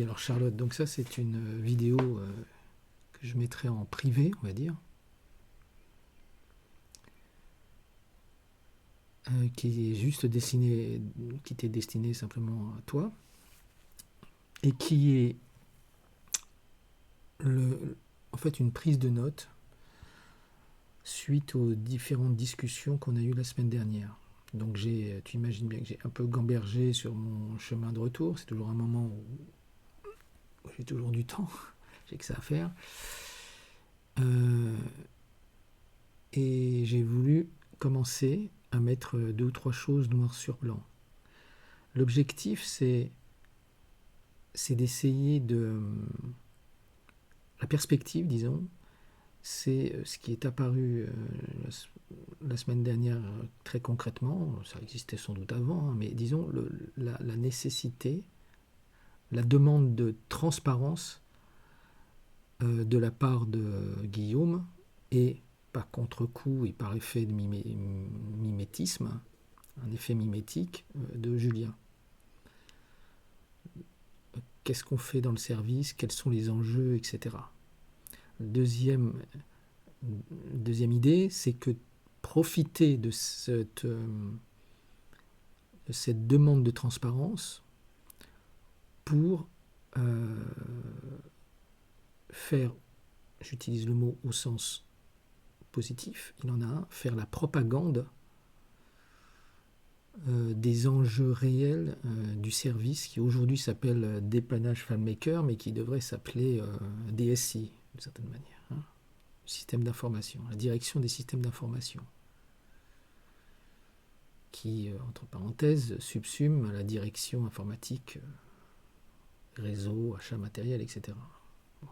Oui, alors Charlotte, donc ça c'est une vidéo que je mettrai en privé, on va dire, qui est juste destinée, qui t'est destinée simplement à toi, et qui est en fait une prise de notes suite aux différentes discussions qu'on a eues la semaine dernière. Donc tu imagines bien que j'ai un peu gambergé sur mon chemin de retour. C'est toujours un moment où j'ai toujours du temps, j'ai que ça à faire. Et j'ai voulu commencer à mettre 2 ou 3 choses noir sur blanc. L'objectif, c'est d'essayer de... La perspective, disons, c'est ce qui est apparu la semaine dernière très concrètement. Ça existait sans doute avant, hein, mais disons la nécessité, la demande de transparence de la part de Guillaume, et par contre-coup et par effet de mimétisme, un effet mimétique de Julien. Qu'est-ce qu'on fait dans le service, quels sont les enjeux, etc. Deuxième idée, c'est que profiter de cette demande de transparence pour faire, j'utilise le mot au sens positif, il en a un, faire la propagande des enjeux réels du service qui aujourd'hui s'appelle dépannage FileMaker, mais qui devrait s'appeler DSI d'une certaine manière, hein, système d'information, la direction des systèmes d'information, qui entre parenthèses subsume la direction informatique, réseau, achat matériel, etc. Bon.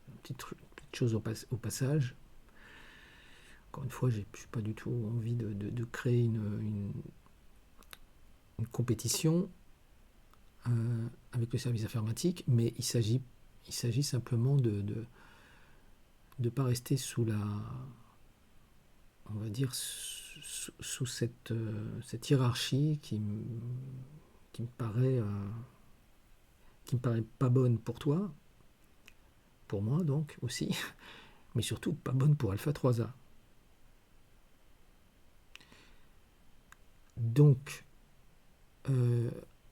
Une petite chose au passage. Encore une fois, je n'ai pas du tout envie de créer une compétition avec le service informatique, mais il s'agit simplement de ne pas rester sous la, on va dire, sous cette hiérarchie qui me paraît pas bonne pour toi, pour moi donc aussi, mais surtout pas bonne pour Alpha 3A. Donc,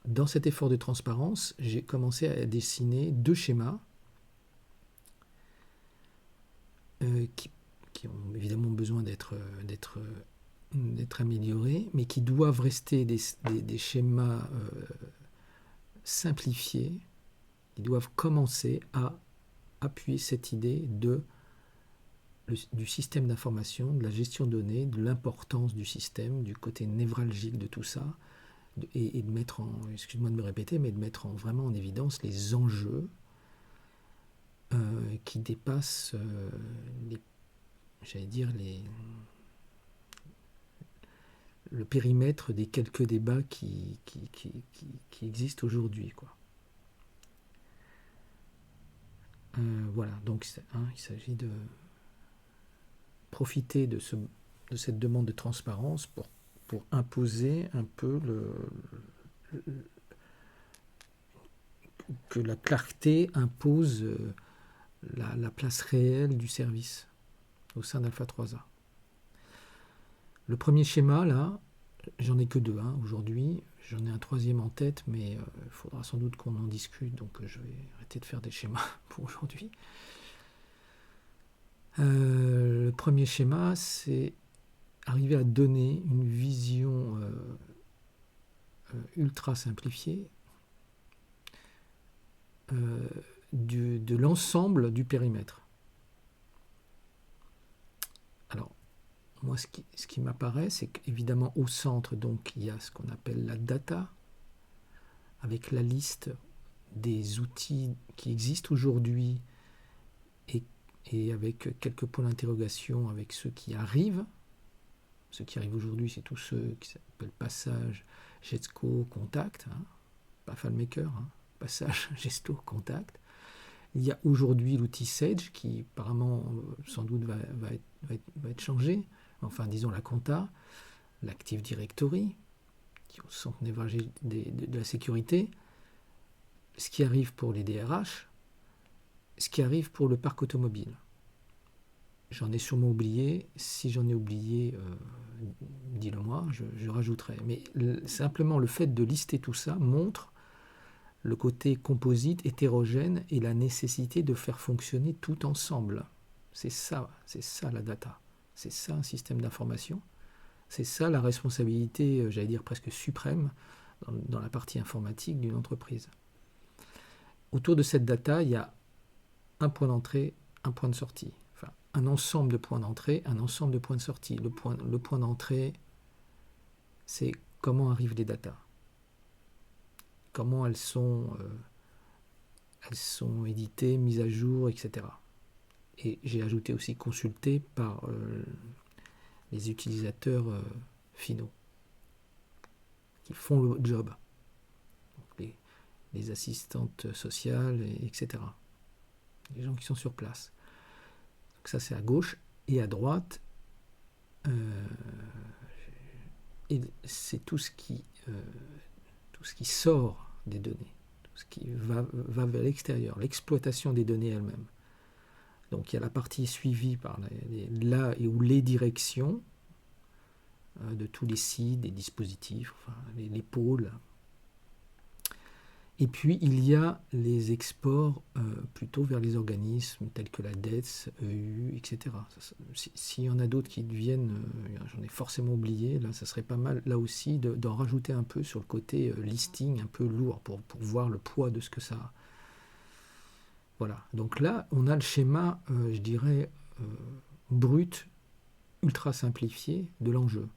dans cet effort de transparence, j'ai commencé à dessiner 2 schémas qui ont évidemment besoin d'être améliorés, mais qui doivent rester des schémas simplifiés. Ils doivent commencer à appuyer cette idée du système d'information, de la gestion de données, de l'importance du système, du côté névralgique de tout ça, et de mettre excuse-moi de me répéter, mais de mettre vraiment en évidence les enjeux qui dépassent le périmètre des quelques débats qui existent aujourd'hui, quoi. Voilà, donc il s'agit de profiter de cette demande de transparence pour imposer un peu que la clarté impose la place réelle du service au sein d'Alpha 3A. Le premier schéma, là, j'en ai que 2 aujourd'hui. J'en ai un 3e en tête, mais il faudra sans doute qu'on en discute, donc je vais arrêter de faire des schémas pour aujourd'hui. Le premier schéma, c'est arriver à donner une vision ultra simplifiée de l'ensemble du périmètre. Alors, moi, ce qui m'apparaît, c'est qu'évidemment, au centre, donc, il y a ce qu'on appelle la data, avec la liste des outils qui existent aujourd'hui et avec quelques points d'interrogation avec ceux qui arrivent. Ceux qui arrivent aujourd'hui, c'est tous ceux qui s'appellent Passage, Gesto, Contact, hein, pas FileMaker, hein, Passage, Gesto, Contact. Il y a aujourd'hui l'outil Sage qui apparemment sans doute va être changé. Enfin, disons la compta, l'Active Directory, qui est au centre névralgique de la sécurité. ce qui arrive pour les DRH, ce qui arrive pour le parc automobile. J'en ai sûrement oublié. Si j'en ai oublié, dis-le-moi, je rajouterai. Mais simplement le fait de lister tout ça montre le côté composite, hétérogène et la nécessité de faire fonctionner tout ensemble. C'est ça la data. C'est ça un système d'information. C'est ça la responsabilité, j'allais dire presque suprême, dans la partie informatique d'une entreprise. Autour de cette data, il y a un point d'entrée, un point de sortie. Enfin, un ensemble de points d'entrée, un ensemble de points de sortie. Le point d'entrée, c'est comment arrivent les datas. Comment elles sont éditées, mises à jour, etc. Et j'ai ajouté aussi consultées par les utilisateurs finaux qui font le job. Donc les assistantes sociales, etc. Les gens qui sont sur place. Donc ça c'est à gauche et à droite. Et c'est tout ce qui sort des données, tout ce qui va vers l'extérieur, l'exploitation des données elles-mêmes. Donc il y a la partie suivie par les directions de tous les sites, des dispositifs, enfin, les pôles. Et puis il y a les exports plutôt vers les organismes tels que la DETS, EU, etc. S'il y en a d'autres qui deviennent, j'en ai forcément oublié, là ça serait pas mal là aussi d'en rajouter un peu sur le côté listing un peu lourd pour voir le poids de ce que ça a. Voilà, donc là on a le schéma, je dirais, brut, ultra simplifié de l'enjeu.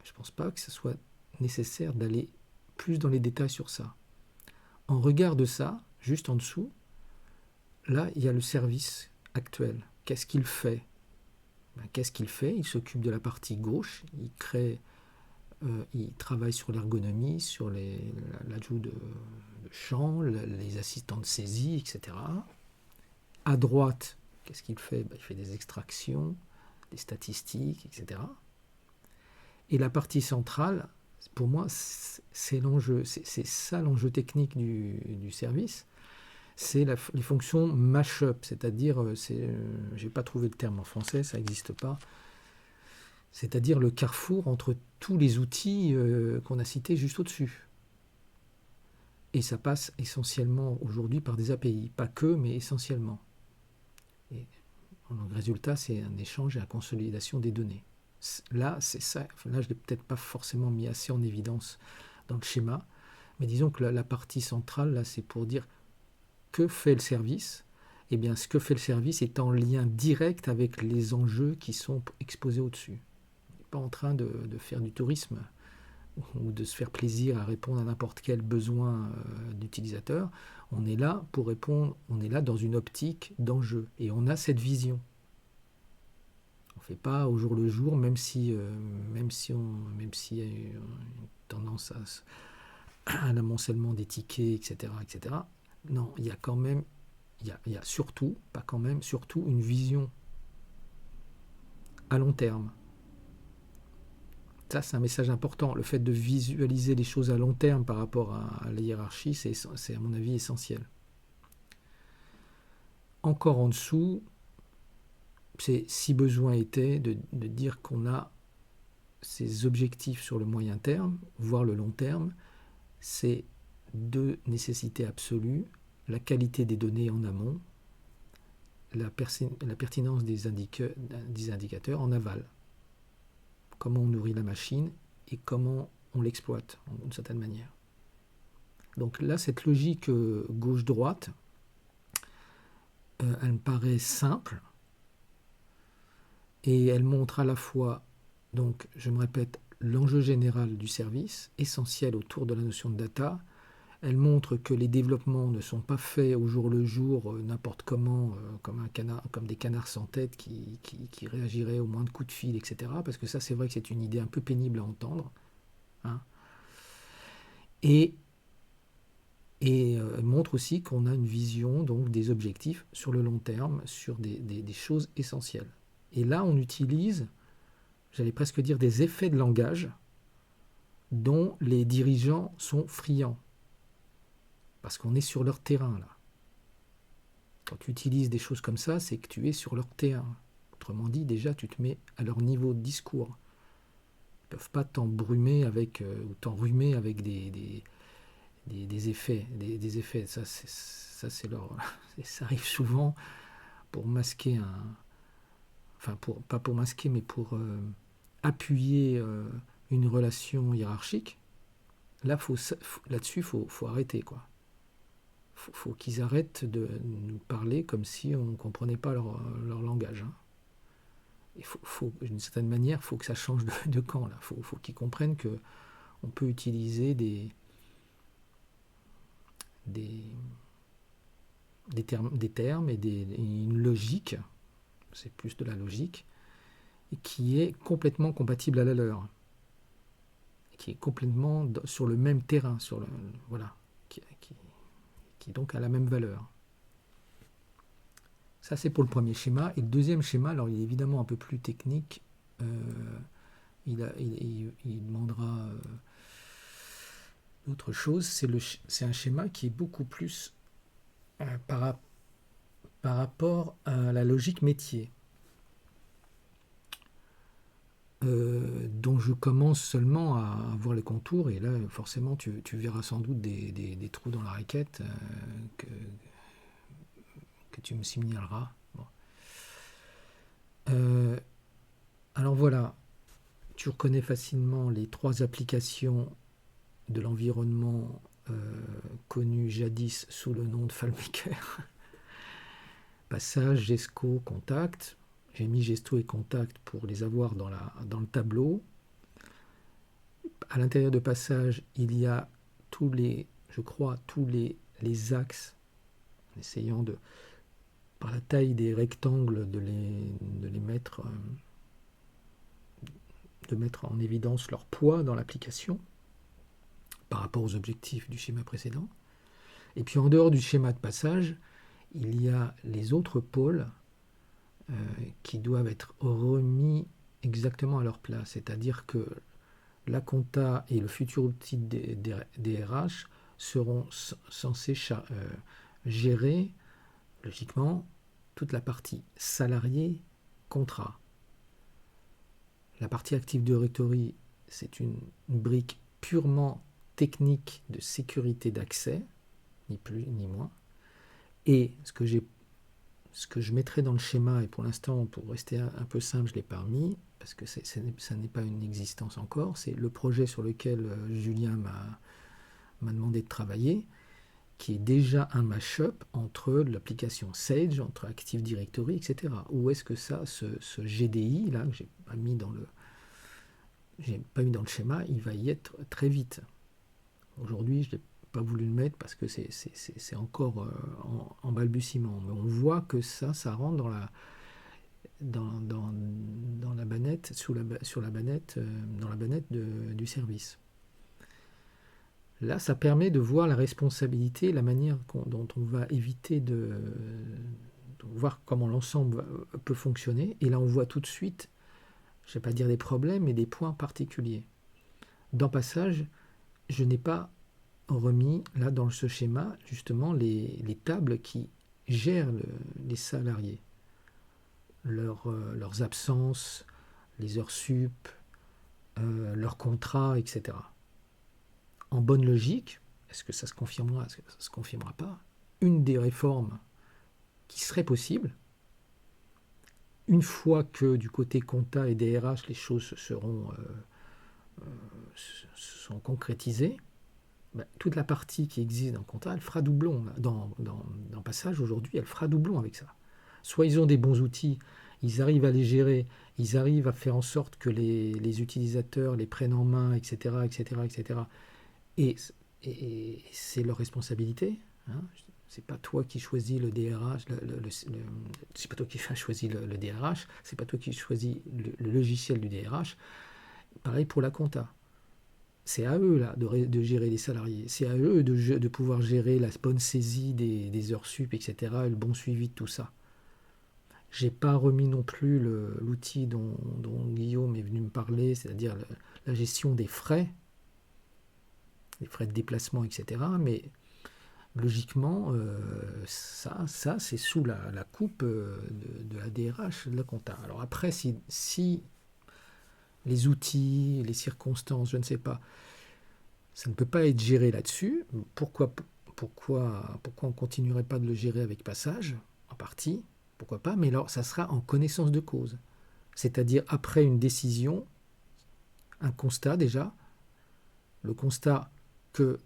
Je ne pense pas que ce soit nécessaire d'aller plus dans les détails sur ça. En regard de ça, juste en dessous, là, il y a le service actuel. Qu'est-ce qu'il fait ? Qu'est-ce qu'il fait ? Il s'occupe de la partie gauche, il travaille sur l'ergonomie, sur l'ajout de champs, les assistants de saisie, etc. À droite, qu'est-ce qu'il fait ? Il fait des extractions, des statistiques, etc. Et la partie centrale, pour moi, c'est l'enjeu. C'est ça l'enjeu technique du service. C'est les fonctions mash-up, c'est-à-dire, j'ai pas trouvé le terme en français, ça n'existe pas. C'est-à-dire le carrefour entre tous les outils qu'on a cités juste au-dessus. Et ça passe essentiellement aujourd'hui par des API, pas que, mais essentiellement. Et le résultat, c'est un échange et une consolidation des données. Là, c'est ça. Là, je ne l'ai peut-être pas forcément mis assez en évidence dans le schéma, mais disons que la partie centrale, là, c'est pour dire que fait le service. Eh bien, ce que fait le service est en lien direct avec les enjeux qui sont exposés au-dessus. On n'est pas en train de faire du tourisme ou de se faire plaisir à répondre à n'importe quel besoin d'utilisateur. On est là pour répondre, on est là dans une optique d'enjeu. Et on a cette vision. On ne fait pas au jour le jour, même s'il y a une tendance à l'amoncellement des tickets, etc., etc. Non, il y a quand même, il y a surtout, pas quand même, surtout une vision à long terme. Ça, c'est un message important. Le fait de visualiser les choses à long terme par rapport à la hiérarchie, c'est à mon avis essentiel. Encore en dessous, c'est si besoin était de dire qu'on a ces objectifs sur le moyen terme, voire le long terme, c'est deux nécessités absolues, la qualité des données en amont, la pertinence des indicateurs en aval. Comment on nourrit la machine et comment on l'exploite d'une certaine manière. Donc là, cette logique gauche-droite, elle me paraît simple et elle montre à la fois, donc je me répète, l'enjeu général du service, essentiel autour de la notion de data. Elle montre que les développements ne sont pas faits au jour le jour, n'importe comment, comme des canards sans tête qui réagiraient au moins de coups de fil, etc. Parce que ça, c'est vrai que c'est une idée un peu pénible à entendre. Hein. Et elle montre aussi qu'on a une vision donc, des objectifs sur le long terme, sur des choses essentielles. Et là, on utilise, j'allais presque dire, des effets de langage dont les dirigeants sont friands. Parce qu'on est sur leur terrain, là. Quand tu utilises des choses comme ça, c'est que tu es sur leur terrain. Autrement dit, déjà, tu te mets à leur niveau de discours. Ils ne peuvent pas t'embrumer avec, ou t'enrhumer avec des effets. Des effets. Ça, c'est leur... ça arrive souvent pour masquer un... Enfin, pas pour masquer, mais pour appuyer une relation hiérarchique. Là, là-dessus, faut arrêter, quoi. Faut qu'ils arrêtent de nous parler comme si on ne comprenait pas leur langage. Hein. D'une certaine manière, il faut que ça change de camp. Il faut qu'ils comprennent qu'on peut utiliser des termes et une logique, c'est plus de la logique, et qui est complètement compatible à la leur, qui est complètement sur le même terrain, voilà, qui donc a la même valeur. Ça, c'est pour le premier schéma. Et le deuxième schéma, alors il est évidemment un peu plus technique. Il demandera d'autres choses. C'est un schéma qui est beaucoup plus par rapport à la logique métier. Dont je commence seulement à voir les contours. Et là, forcément, tu verras sans doute des trous dans la raquette que tu me signaleras. Bon. Alors voilà, tu reconnais facilement les trois applications de l'environnement connu jadis sous le nom de FileMaker. Passage, Gesco, Contact. J'ai mis Gesto et Contact pour les avoir dans le tableau. À l'intérieur de Passage, il y a tous les axes, en essayant par la taille des rectangles de les mettre, de mettre en évidence leur poids dans l'application par rapport aux objectifs du schéma précédent. Et puis en dehors du schéma de passage, il y a les autres pôles qui doivent être remis exactement à leur place. C'est-à-dire que la compta et le futur outil des RH seront censés gérer, logiquement, toute la partie salarié, contrat. La partie Active Directory, c'est une brique purement technique de sécurité d'accès, ni plus ni moins. Et ce que je mettrai dans le schéma, et pour l'instant, pour rester un peu simple, je ne l'ai pas mis, parce que ça n'est pas une existence encore, c'est le projet sur lequel Julien m'a demandé de travailler, qui est déjà un mash-up entre l'application Sage, entre Active Directory, etc. Où est-ce que ça, ce GDI, là, que je n'ai pas mis dans le schéma, il va y être très vite. Aujourd'hui, je n'ai pas voulu le mettre parce que c'est encore en balbutiement. Mais on voit que ça rentre dans la bannette, sur la bannette, dans la bannette du service. Là, ça permet de voir la responsabilité, la manière dont on va éviter de voir comment l'ensemble peut fonctionner. Et là, on voit tout de suite, je ne vais pas dire des problèmes, mais des points particuliers. Dans Passage, je n'ai pas remis, là, dans ce schéma, justement, les tables qui gèrent les salariés. Leurs absences, les heures sup, leurs contrats, etc. En bonne logique, est-ce que ça se confirmera, est-ce que ça ne se confirmera pas, une des réformes qui serait possible, une fois que du côté compta et DRH, les choses seront concrétisées, toute la partie qui existe dans compta, elle fera doublon. Dans Passage, aujourd'hui, elle fera doublon avec ça. Soit ils ont des bons outils, ils arrivent à les gérer, ils arrivent à faire en sorte que les utilisateurs les prennent en main, etc., etc., etc., et c'est leur responsabilité. Hein. C'est pas toi qui choisis le DRH, c'est pas toi qui choisis le DRH, c'est pas toi qui choisis le logiciel du DRH. Pareil pour la compta. C'est à eux là de gérer les salariés. C'est à eux de pouvoir gérer la bonne saisie des heures sup, etc., et le bon suivi de tout ça. J'ai pas remis non plus l'outil dont Guillaume est venu me parler, c'est-à-dire la gestion des frais de déplacement, etc. Mais logiquement, ça c'est sous la coupe de la DRH, de la compta. Alors après, si les outils, les circonstances, je ne sais pas, ça ne peut pas être géré là-dessus, pourquoi on ne continuerait pas de le gérer avec Passage, en partie, pourquoi pas, mais alors ça sera en connaissance de cause. C'est-à-dire après une décision, un constat déjà, le constat que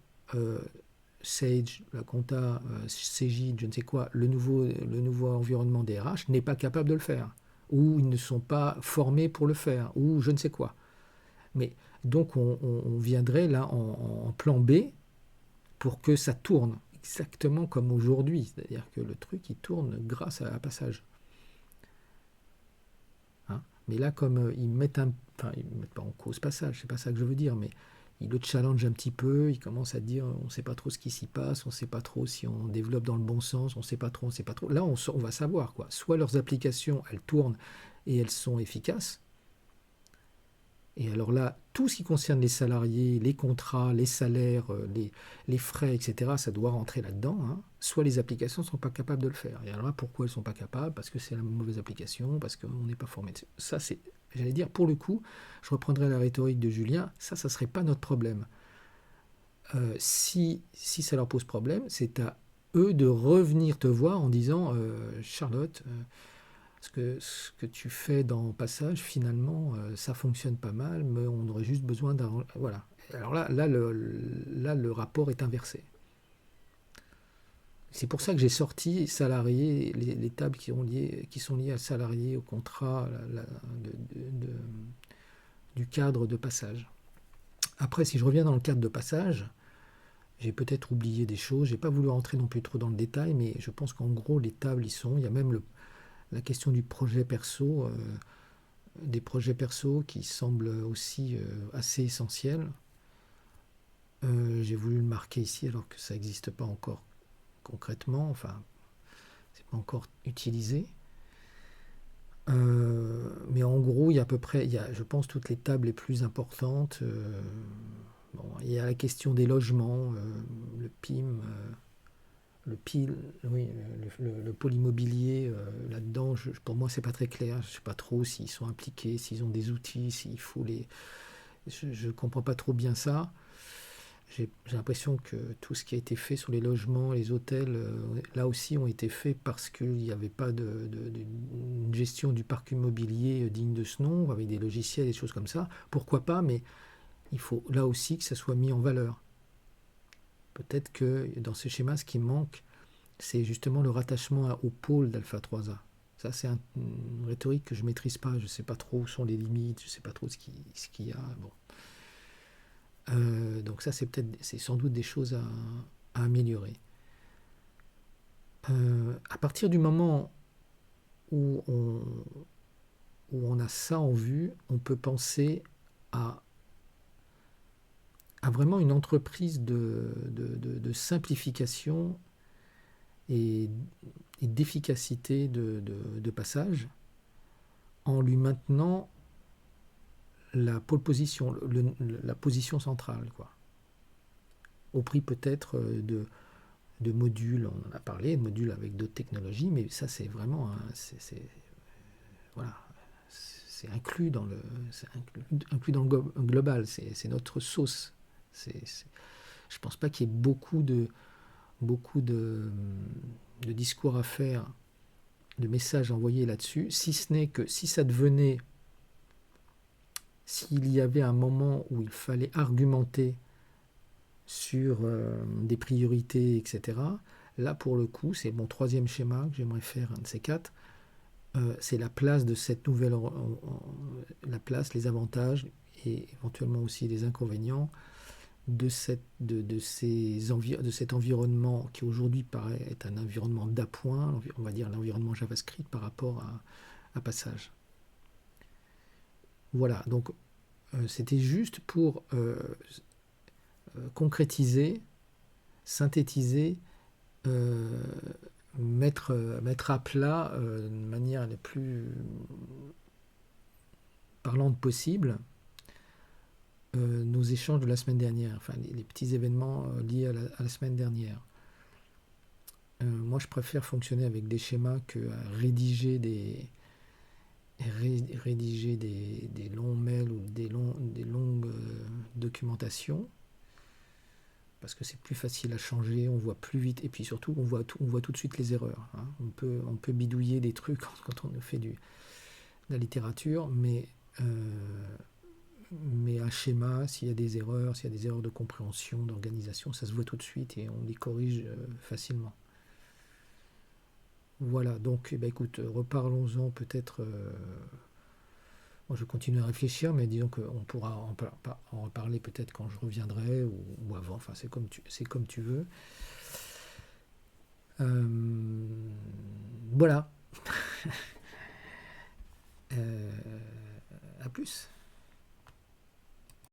Sage, la compta, Cégide, je ne sais quoi, le nouveau environnement DRH n'est pas capable de le faire, ou ils ne sont pas formés pour le faire, ou je ne sais quoi. Mais donc on viendrait là en plan B pour que ça tourne exactement comme aujourd'hui, c'est-à-dire que le truc il tourne grâce à Passage. Hein. Mais là, comme enfin, ils mettent pas en cause Passage, c'est pas ça que je veux dire, mais ils le challenge un petit peu, ils commencent à dire on ne sait pas trop ce qui s'y passe, on ne sait pas trop si on développe dans le bon sens, on ne sait pas trop, on ne sait pas trop. Là, on va savoir quoi. Soit leurs applications, elles tournent et elles sont efficaces. Et alors là, tout ce qui concerne les salariés, les contrats, les salaires, les frais, etc., ça doit rentrer là-dedans. Hein. Soit les applications ne sont pas capables de le faire. Et alors là, pourquoi elles ne sont pas capables? Parce que c'est la mauvaise application, parce qu'on n'est pas formé dessus. Ça, c'est, j'allais dire, pour le coup, je reprendrai la rhétorique de Julien, ça ne serait pas notre problème. Si ça leur pose problème, c'est à eux de revenir te voir en disant Charlotte, ce que tu fais dans Passage, finalement, ça fonctionne pas mal, mais on aurait juste besoin d'un... Voilà. Alors là, le rapport est inversé. C'est pour ça que j'ai sorti salariés, les tables qui sont liées à salariés, au contrat du cadre de Passage. Après, si je reviens dans le cadre de Passage, j'ai peut-être oublié des choses, j'ai pas voulu rentrer non plus trop dans le détail, mais je pense qu'en gros, les tables y sont. Il y a même la question du projet perso, des projets perso qui semblent aussi assez essentiels. J'ai voulu le marquer ici alors que ça n'existe pas encore concrètement, enfin, c'est pas encore utilisé. Mais en gros, il y a à peu près, je pense, toutes les tables les plus importantes. Bon, il y a la question des logements, le PIM, le PIL, oui, le pôle immobilier, là-dedans, pour moi, c'est pas très clair. Je sais pas trop s'ils sont impliqués, s'ils ont des outils, s'il faut les. Je comprends pas trop bien ça. J'ai l'impression que tout ce qui a été fait sur les logements, les hôtels, là aussi ont été faits parce qu'il n'y avait pas de gestion du parc immobilier digne de ce nom, avec des logiciels, des choses comme ça. Pourquoi pas, mais il faut là aussi que ça soit mis en valeur. Peut-être que dans ce schéma, ce qui manque, c'est justement le rattachement au pôle d'Alpha 3A. Ça, c'est une rhétorique que je ne maîtrise pas. Je ne sais pas trop où sont les limites, je ne sais pas trop ce qu'il y a. Bon. Donc ça, c'est sans doute des choses à améliorer. À partir du moment où on a ça en vue, on peut penser à vraiment une entreprise de simplification et d'efficacité de Passage en lui maintenant la pole position, la position centrale, quoi. Au prix peut-être de modules, on en a parlé, de modules avec d'autres technologies, mais ça c'est vraiment, voilà, c'est inclus dans inclus dans le global, c'est notre sauce. Je pense pas qu'il y ait beaucoup de discours à faire, de messages envoyés là-dessus, si ce n'est que si ça devenait, s'il y avait un moment où il fallait argumenter sur des priorités, etc., là pour le coup, c'est mon troisième schéma que j'aimerais faire, un de ces quatre, c'est la place de cette nouvelle, la place, les avantages et éventuellement aussi les inconvénients de cet environnement qui aujourd'hui paraît être un environnement d'appoint, on va dire l'environnement JavaScript par rapport à Passage. Voilà, donc c'était juste pour concrétiser, synthétiser, mettre à plat de manière la plus parlante possible nos échanges de la semaine dernière, enfin les petits événements liés à la semaine dernière. Moi, je préfère fonctionner avec des schémas que à rédiger des longs mails ou des longues documentations, parce que c'est plus facile à changer, on voit plus vite, et puis surtout, on voit tout de suite les erreurs. Hein. On peut bidouiller des trucs quand on fait de la littérature, mais un schéma, s'il y a des erreurs, s'il y a des erreurs de compréhension, d'organisation, ça se voit tout de suite et on les corrige facilement. Voilà, donc eh ben, écoute, reparlons-en peut-être. Moi, je continue à réfléchir, mais disons qu'on pourra en reparler peut-être quand je reviendrai ou avant. Enfin, c'est comme tu veux. Voilà. À plus.